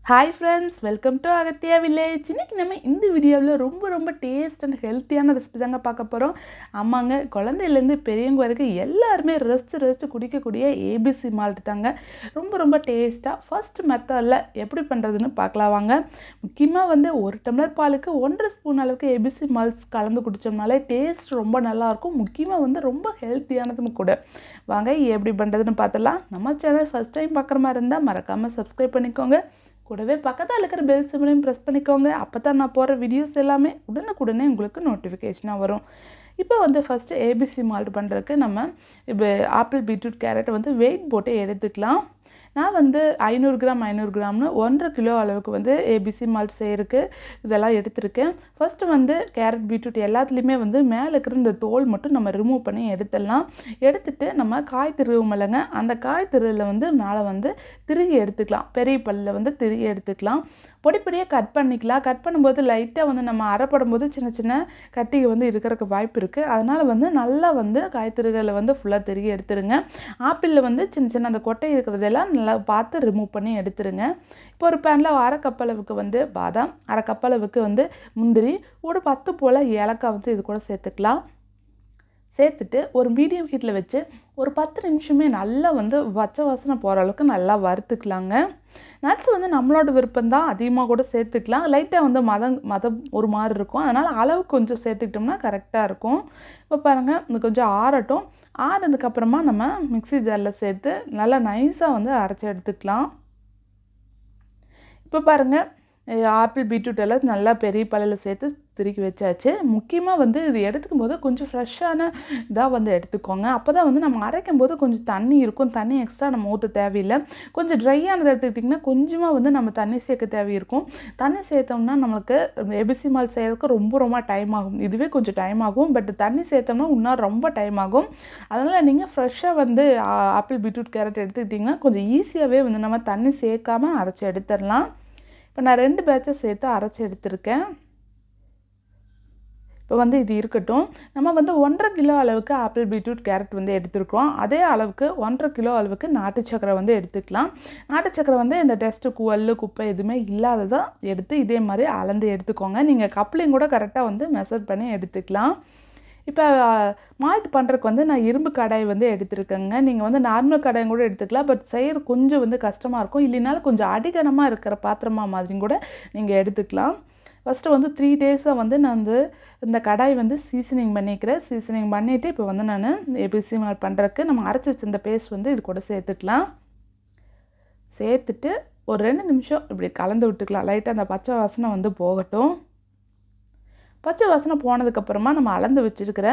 Hi friends, welcome to Agathiya village. இன்றைக்கி நம்ம இந்த வீடியோவில் ரொம்ப டேஸ்ட் அண்ட் ஹெல்த்தியான ரெசிபி தாங்க பார்க்க போகிறோம். ஆமாங்க, குழந்தையிலேருந்து பெரியவங்க வரைக்கும் எல்லாருமே ரசித்து குடிக்கக்கூடிய ஏபிசி மால்ட் தாங்க. ரொம்ப டேஸ்ட்டாக ஃபர்ஸ்ட் மெத்தடில் எப்படி பண்ணுறதுன்னு பார்க்கலாம் வாங்க. முக்கியமாக ஒரு டம்ளர் பாலுக்கு 1.5 ஸ்பூன் அளவுக்கு ஏபிசி மால்ட்ஸ் கலந்து குடித்தோம்னாலே டேஸ்ட் ரொம்ப நல்லாயிருக்கும். முக்கியமாக ரொம்ப ஹெல்த்தியானதும் கூட. வாங்க எப்படி பண்ணுறதுன்னு பார்த்தலாம். நம்ம சேனல் ஃபஸ்ட் டைம் பார்க்குற மாதிரி இருந்தால் மறக்காமல் சப்ஸ்கிரைப் பண்ணிக்கோங்க. கூடவே பக்கத்தில் இருக்கிற பெல் சிம்பிளையும் ப்ரெஸ் பண்ணிக்கோங்க. அப்போ தான் நான் போகிற வீடியோஸ் எல்லாமே உடனுக்குடனே உங்களுக்கு நோட்டிஃபிகேஷனாக வரும். இப்போ ஃபஸ்ட்டு ஏபிசி மால்ட் பண்ணுறதுக்கு நம்ம இப்போ ஆப்பிள், பீட்ரூட், கேரட் வெயிட் போட்டு எடுத்துக்கலாம். நான் 500 கிராம் 500 கிராம்னு 1.5 கிலோ அளவுக்கு ஏபிசி மால்ட் செய்கிறதுக்கு இதெல்லாம் எடுத்திருக்கேன். ஃபஸ்ட்டு கேரட், பீட்ரூட் எல்லாத்துலேயுமே மேலே இருக்கிற இந்த தோல் மட்டும் நம்ம ரிமூவ் பண்ணி எடுத்துடலாம். எடுத்துகிட்டு நம்ம காய் திருவுமில்லைங்க, அந்த காய் திருவில் மேலே திருகி எடுத்துக்கலாம். பெரிய பல்லில் திருகி எடுத்துக்கலாம். பொடியாக கட் பண்ணிக்கலாம். கட் பண்ணும்போது லைட்டாக நம்ம அரைப்படும் போது சின்ன கட்டிகள் இருக்கிறதுக்கு வாய்ப்பு இருக்குது. அதனால் நல்லா காய்த்திருகளை ஃபுல்லாக திருகி எடுத்துருங்க. ஆப்பிளில் சின்ன அந்த கொட்டை இருக்கிறதெல்லாம் நல்லா பார்த்து ரிமூவ் பண்ணி எடுத்துருங்க. இப்போ ஒரு பேனில் 1/2 கப் அளவுக்கு பாதாம், 1/2 கப் அளவுக்கு முந்திரி, ஒரு 10 போல் ஏலக்காய் இது கூட சேர்த்துக்கலாம். சேர்த்துட்டு ஒரு மீடியம் ஹீட்டில் வச்சு ஒரு 10 நிமிஷமே நல்லா பச்சை வாசனை போகிற அளவுக்கு நல்லா வறுத்துக்கலாங்க. நட்ஸ் நம்மளோட விருப்பம்தான், அதிகமாக கூட சேர்த்துக்கலாம். லைட்டாக மதம் ஒரு மாதிரி இருக்கும். அதனால் அளவு கொஞ்சம் சேர்த்துக்கிட்டோம்னா கரெக்டாக இருக்கும். இப்போ பாருங்கள், இது கொஞ்சம் ஆறட்டும். ஆறுனதுக்கப்புறமா நம்ம மிக்ஸி ஜாரில் சேர்த்து நல்லா நைஸாக அரைச்சி எடுத்துக்கலாம். இப்போ பாருங்கள், ஆப்பிள், பீட்ரூட் எல்லாம் நல்லா பெரிய பல்லில் சேர்த்து திருக்கி வச்சாச்சு. முக்கியமாக இது எடுத்துக்கும் போது கொஞ்சம் ஃப்ரெஷ்ஷான இதாக எடுத்துக்கோங்க. அப்போ தான் நம்ம அரைக்கும் போது கொஞ்சம் தண்ணி இருக்கும். தண்ணி எக்ஸ்ட்ரா நம்ம ஊற்ற தேவையில்லை. கொஞ்சம் ட்ரையானதை எடுத்துக்கிட்டிங்கன்னா கொஞ்சமாக நம்ம தண்ணி சேர்க்க தேவையிருக்கும். தண்ணி சேர்த்தோம்னா நம்மளுக்கு ஏபிசி மால்ட் செய்கிறதுக்கு ரொம்ப டைம் ஆகும். இதுவே கொஞ்சம் டைம் ஆகும். பட் தண்ணி சேர்த்தோம்னா இன்னும் ரொம்ப டைம் ஆகும். அதனால் நீங்கள் ஃப்ரெஷ்ஷாக ஆப்பிள், பீட்ரூட், கேரட் எடுத்துக்கிட்டிங்கன்னா கொஞ்சம் ஈஸியாகவே நம்ம தண்ணி சேர்க்காமல் அரைச்சி எடுத்துடலாம். இப்போ நான் 2 பேட்சை சேர்த்து அரைச்சி எடுத்திருக்கேன். இப்போ இது இருக்கட்டும். நம்ம 1.5 கிலோ அளவுக்கு ஆப்பிள், பீட்ரூட், கேரட் எடுத்துருக்கோம். அதே அளவுக்கு 1.5 கிலோ அளவுக்கு நாட்டு சக்கரை எடுத்துக்கலாம். நாட்டு சக்கரை இந்த டஸ்ட்டு, குவல், குப்பை எதுவுமே இல்லாததாக எடுத்து இதே மாதிரி அளந்து எடுத்துக்கோங்க. நீங்கள் கப்லையும் கூட கரெக்டாக மெஷர் பண்ணி எடுத்துக்கலாம். இப்போ மால்ட் பண்ணுறதுக்கு நான் இரும்பு கடாய் எடுத்துருக்கேங்க. நீங்கள் நார்மல் கடாயும் கூட எடுத்துக்கலாம். பட் செய்கிறது கொஞ்சம் கஷ்டமாக இருக்கும். இல்லைனாலும் கொஞ்சம் அடிகனமாக இருக்கிற பாத்திரமா மாதிரியும் கூட நீங்கள் எடுத்துக்கலாம். ஃபஸ்ட்டு 3 டேஸாக நான் இந்த கடாய் சீசனிங் பண்ணிக்கிறேன். சீசனிங் பண்ணிவிட்டு இப்போ நான் ஏபிசி மால்ட் பண்ணுறதுக்கு நம்ம அரைச்சி வச்சிருந்த பேஸ்ட் இது கூட சேர்த்துக்கலாம். சேர்த்துட்டு ஒரு 2 நிமிஷம் இப்படி கலந்து விட்டுக்கலாம். லைட்டாக அந்த பச்சை வாசனை போகட்டும். பச்சை வாசனை போனதுக்கப்புறமா நம்ம அளந்து வச்சுருக்கிற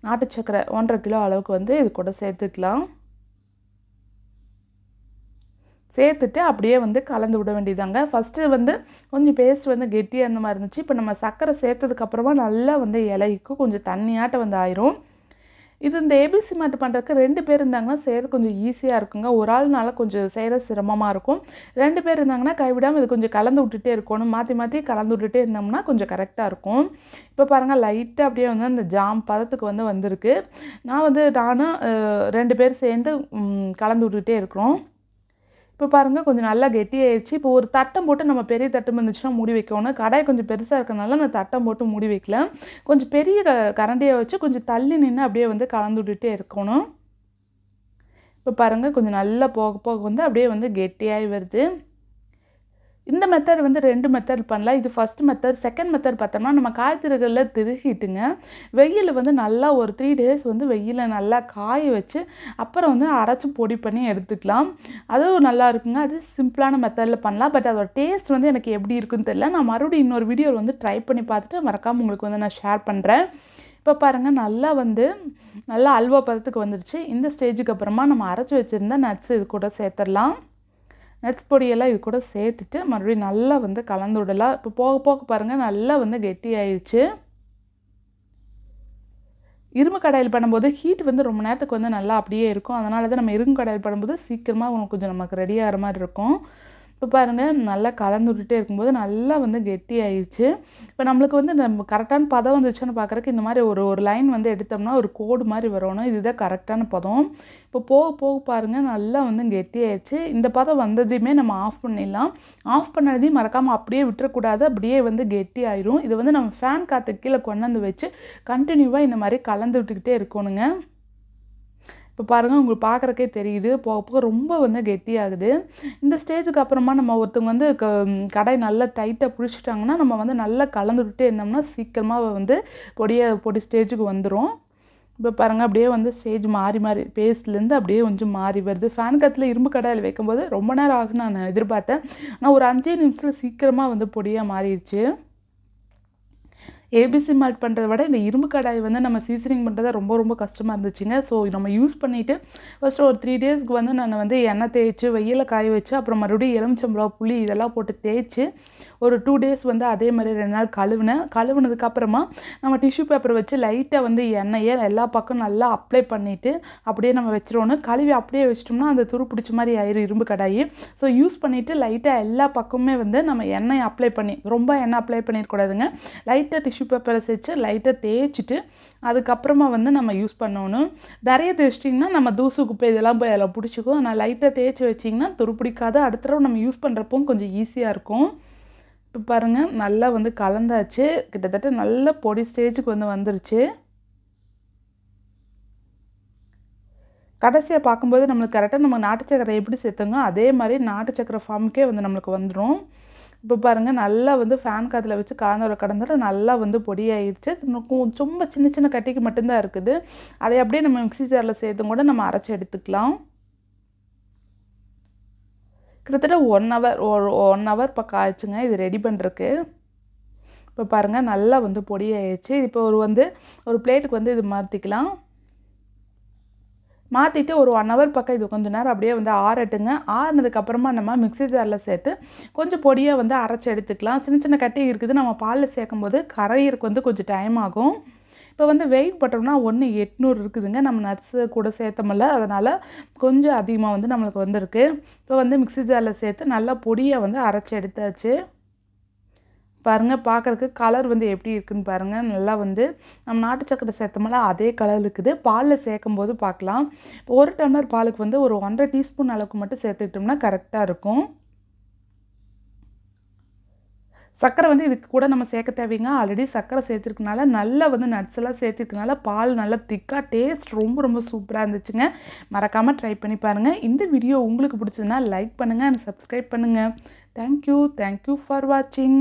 நாட்டு சக்கரை 1.5 கிலோ அளவுக்கு இது கூட சேர்த்துக்கலாம். சேர்த்துட்டு அப்படியே கலந்து விட வேண்டியதாங்க. ஃபஸ்ட்டு கொஞ்சம் பேஸ்ட் கெட்டியாக அந்த மாதிரி இருந்துச்சு. இப்போ நம்ம சர்க்கரை சேர்த்ததுக்கப்புறமா நல்லா இலைக்கும் கொஞ்சம் தண்ணியாட்ட ஆயிரும். இது இந்த ஏபிசி மால்ட் பண்ணுறதுக்கு 2 பேர் இருந்தாங்கன்னா செய்கிறது கொஞ்சம் ஈஸியாக இருக்குங்க. ஒரு ஆள்னால கொஞ்சம் செய்கிற சிரமமாக இருக்கும். 2 பேர் இருந்தாங்கன்னா கைவிடாமல் இது கொஞ்சம் கலந்து விட்டுட்டே இருக்கணும். மாற்றி கலந்து விட்டுட்டே இருந்தோம்னா கொஞ்சம் கரெக்டாக இருக்கும். இப்போ பாருங்கள், லைட்டாக அப்படியே அந்த ஜாம் பதத்துக்கு வந்திருக்கு. நானும் 2 பேர் சேர்ந்து கலந்து விட்டுட்டே இருக்கிறோம். இப்போ பாருங்கள், கொஞ்சம் நல்லா கெட்டியாகிடுச்சு. இப்போ ஒரு தட்டம் போட்டு நம்ம பெரிய தட்டம் இருந்துச்சுன்னா மூடி வைக்கணும். கடாய் கொஞ்சம் பெருசாக இருக்கிறனால நான் தட்டம் போட்டு மூடி வைக்கல. கொஞ்சம் பெரிய கரண்டியை வச்சு கொஞ்சம் தள்ளி நின்று அப்படியே கலந்து விட்டுட்டே இருக்கணும். இப்போ பாருங்கள், கொஞ்சம் நல்லா போக அப்படியே கெட்டியாகி வருது. இந்த மெத்தட் 2 மெத்தட் பண்ணலாம். இது ஃபஸ்ட் மெத்தட். செகண்ட் மெத்தட் பார்த்தோம்னா நம்ம காய்கறிகளில் திருகிட்டுங்க வெயிலில் நல்லா ஒரு 3 டேஸ் வெயிலில் நல்லா காய வச்சு அப்புறம் அரைச்சி பொடி பண்ணி எடுத்துக்கலாம். அதுவும் நல்லா இருக்குங்க. அது சிம்பிளான மெத்தடில் பண்ணலாம். பட் அதோட டேஸ்ட் எனக்கு எப்படி இருக்குன்னு தெரியல. நான் மறுபடியும் இன்னொரு வீடியோவில் ட்ரை பண்ணி பார்த்துட்டு மறக்காமல் உங்களுக்கு நான் ஷேர் பண்ணுறேன். இப்போ பாருங்கள், நல்லா அல்வா பதத்துக்கு வந்துடுச்சு. இந்த ஸ்டேஜுக்கு அப்புறமா நம்ம அரைச்சி வச்சுருந்த நட்ஸ் இது கூட சேர்த்துடலாம். நட்ஸ் பொடியெல்லாம் இது கூட சேர்த்துட்டு மறுபடியும் நல்லா கலந்து விடலாம். இப்போ போக பாருங்கள், நல்லா கெட்டி ஆயிடுச்சு. இரும்பு கடாயில் பண்ணும்போது ஹீட் ரொம்ப நேரத்துக்கு நல்லா அப்படியே இருக்கும். அதனால தான் நம்ம இரும்பு கடாயில் பண்ணும்போது சீக்கிரமாக கொஞ்சம் நமக்கு ரெடி ஆகிற மாதிரி இருக்கும். இப்போ பாருங்கள் நல்லா கலந்து விட்டுட்டே இருக்கும்போது நல்லா வந்து கெட்டி ஆயிடுச்சு. இப்போ நம்மளுக்கு வந்து நம்ம கரெக்டான பதம் வந்துச்சுன்னு பார்க்குறக்கு இந்த மாதிரி ஒரு லைன் வந்து எடுத்தோம்னா ஒரு கோடு மாதிரி வரணும். இதுதான் கரெக்டான பதம். இப்போ போக போக பாருங்கள் நல்லா வந்து கெட்டி ஆயிடுச்சு. இந்த பதம் வந்ததையுமே நம்ம ஆஃப் பண்ணிடலாம். ஆஃப் பண்ணதையும் மறக்காமல் அப்படியே விட்டுறக்கூடாது. அப்படியே வந்து கெட்டி ஆயிடும். இது வந்து நம்ம ஃபேன் காற்று கீழே கொண்டாந்து வச்சு கண்டினியூவாக இந்த மாதிரி கலந்து விட்டுக்கிட்டே இருக்கணுங்க. இப்போ பாருங்கள் உங்களுக்கு பார்க்குறக்கே தெரியுது போக போக ரொம்ப வந்து கெட்டியாகுது. இந்த ஸ்டேஜுக்கு அப்புறமா நம்ம ஒருத்தவங்க வந்து கடாய் நல்லா டைட்டாக பிடிச்சிட்டாங்கன்னா நம்ம வந்து நல்லா கலந்து விட்டுட்டே இருந்தோம்னா சீக்கிரமாக வந்து பொடி ஸ்டேஜுக்கு வந்துடும். இப்போ பாருங்கள் அப்படியே வந்து ஸ்டேஜ் மாறி மாறி பேஸ்ட்லேருந்து அப்படியே கொஞ்சம் மாறி வருது. ஃபேன் காற்றுல இரும்பு கடாயில் வைக்கும்போது ரொம்ப நேரம் ஆகுன்னு நான் எதிர்பார்த்தேன். ஆனால் ஒரு 5 நிமிஷத்தில் சீக்கிரமாக வந்து பொடியாக மாறிடுச்சு. ஏபிசி மால்ட் பண்ணுறத விட இந்த இரும்பு கடாய் வந்து நம்ம சீசனிங் பண்ணுறது ரொம்ப ரொம்ப கஷ்டமாக இருந்துச்சுங்க. ஸோ நம்ம யூஸ் பண்ணிவிட்டு ஃபஸ்ட்டு ஒரு 3 டேஸ்க்கு வந்து நான் வந்து எண்ணெய் தேய்ச்சி வெயிலில் காய வச்சு அப்புறம் மறுபடியும் எலுமிச்சம்பழம் புளி இதெல்லாம் போட்டு தேய்ச்சி ஒரு 2 டேஸ் வந்து அதே மாதிரி 2 நாள் கழுவுனதுக்கப்புறமா நம்ம டிஷ்யூ பேப்பர் வச்சு லைட்டாக வந்து எண்ணெயை எல்லா பக்கம் நல்லா அப்ளை பண்ணிவிட்டு அப்படியே நம்ம வச்சிடணும். கழுவி அப்படியே வச்சிட்டோம்னா அந்த துரு பிடிச்ச மாதிரி ஆயிரும் இரும்பு கடாயி. ஸோ யூஸ் பண்ணிவிட்டு லைட்டாக எல்லா பக்கமுமே வந்து நம்ம எண்ணெயை அப்ளை பண்ணி ரொம்ப எண்ணெய் அப்ளை பண்ணிடக்கூடாதுங்க. லைட்டாக டிஷ்யூ பேப்பரை வச்சு லைட்டாக தேய்ச்சிட்டு அதுக்கப்புறமா வந்து நம்ம யூஸ் பண்ணணும். நிறைய தேய்ச்சிட்டிங்கன்னா நம்ம தூசு குப்பை இதெல்லாம் போய் அதில் பிடிச்சிக்கும். ஆனால் லைட்டாக தேய்ச்சி வச்சிங்கன்னா துரு பிடிக்காது. அடுத்த தடவை நம்ம யூஸ் பண்ணுறப்போ கொஞ்சம் ஈஸியாக இருக்கும். இப்போ பாருங்கள் நல்லா வந்து கலந்தாச்சு. கிட்டத்தட்ட நல்ல பொடி ஸ்டேஜுக்கு வந்து வந்துருச்சு. கடைசியாக பார்க்கும்போது நம்மளுக்கு கரெக்டாக நம்ம நாட்டு சக்கரை எப்படி சேர்த்தோங்க அதே மாதிரி நாட்டு சக்கரை ஃபார்முக்கே வந்து நம்மளுக்கு வந்துடும். இப்போ பாருங்கள் நல்லா வந்து ஃபேன் காற்றுல வச்சு கடந்துட்டு நல்லா வந்து பொடியாயிடுச்சு. ரொம்ப சின்ன சின்ன கட்டிக்கு மட்டும்தான் இருக்குது. அதை அப்படியே நம்ம மிக்ஸி ஜாரில் சேர்த்தும் கூட நம்ம அரைச்சி எடுத்துக்கலாம். கிட்டத்தட்ட 1 ஹவர் பக்கம் ஆயிடுச்சுங்க இது ரெடி பண்ணுறக்கு. இப்போ பாருங்கள் நல்லா வந்து பொடியாயிடுச்சு. இப்போ ஒரு பிளேட்டுக்கு வந்து இது மாற்றிக்கலாம். மாற்றிட்டு ஒரு 1 ஹவர் பக்கம் இது கொஞ்சம் நேரம் அப்படியே வந்து ஆறட்டுங்க. ஆறுனதுக்கப்புறமா நம்ம மிக்ஸி ஜாரில் சேர்த்து கொஞ்சம் பொடியாக வந்து அரைச்சி எடுத்துக்கலாம். சின்ன சின்ன கட்டி இருக்குது. நம்ம பாலில் சேர்க்கும்போது கரையிறக்கு வந்து கொஞ்சம் டைம் ஆகும். இப்போ வந்து வெயிட் போட்டோம்னா 800 இருக்குதுங்க. நம்ம நட்ஸு கூட சேர்த்தமில்ல. அதனால் கொஞ்சம் அதிகமாக வந்து நம்மளுக்கு வந்திருக்கு. இப்போ வந்து மிக்ஸி ஜாரில் சேர்த்து நல்லா பொடியாக வந்து அரைச்சி எடுத்தாச்சு. பாருங்கள் பார்க்குறக்கு கலர் வந்து எப்படி இருக்குதுன்னு பாருங்கள். நல்லா வந்து நம்ம நாட்டு சக்கரை சேர்த்தோம்ல அதே கலர் இருக்குது. பாலில் சேர்க்கும்போது பார்க்கலாம். இப்போ 1 டம்ளர் பாலுக்கு வந்து ஒரு 1.5 டீஸ்பூன் அளவுக்கு மட்டும் சேர்த்துக்கிட்டோம்னா கரெக்டாக இருக்கும். சர்க்கரை வந்து இதுக்கு கூட நம்ம சேர்க்க தேவைங்க. ஆல்ரெடி சர்க்கரை சேர்த்துருக்கனால நல்லா வந்து நட்ஸ் எல்லாம் சேர்த்துருக்கனால பால் நல்லா திக்காக டேஸ்ட் ரொம்ப ரொம்ப சூப்பராக இருந்துச்சுங்க. மறக்காமல் ட்ரை பண்ணி பாருங்கள். இந்த வீடியோ உங்களுக்கு பிடிச்சதுன்னா லைக் பண்ணுங்கள் அண்ட் சப்ஸ்கிரைப் பண்ணுங்கள். தேங்க்யூ ஃபார் வாட்சிங்.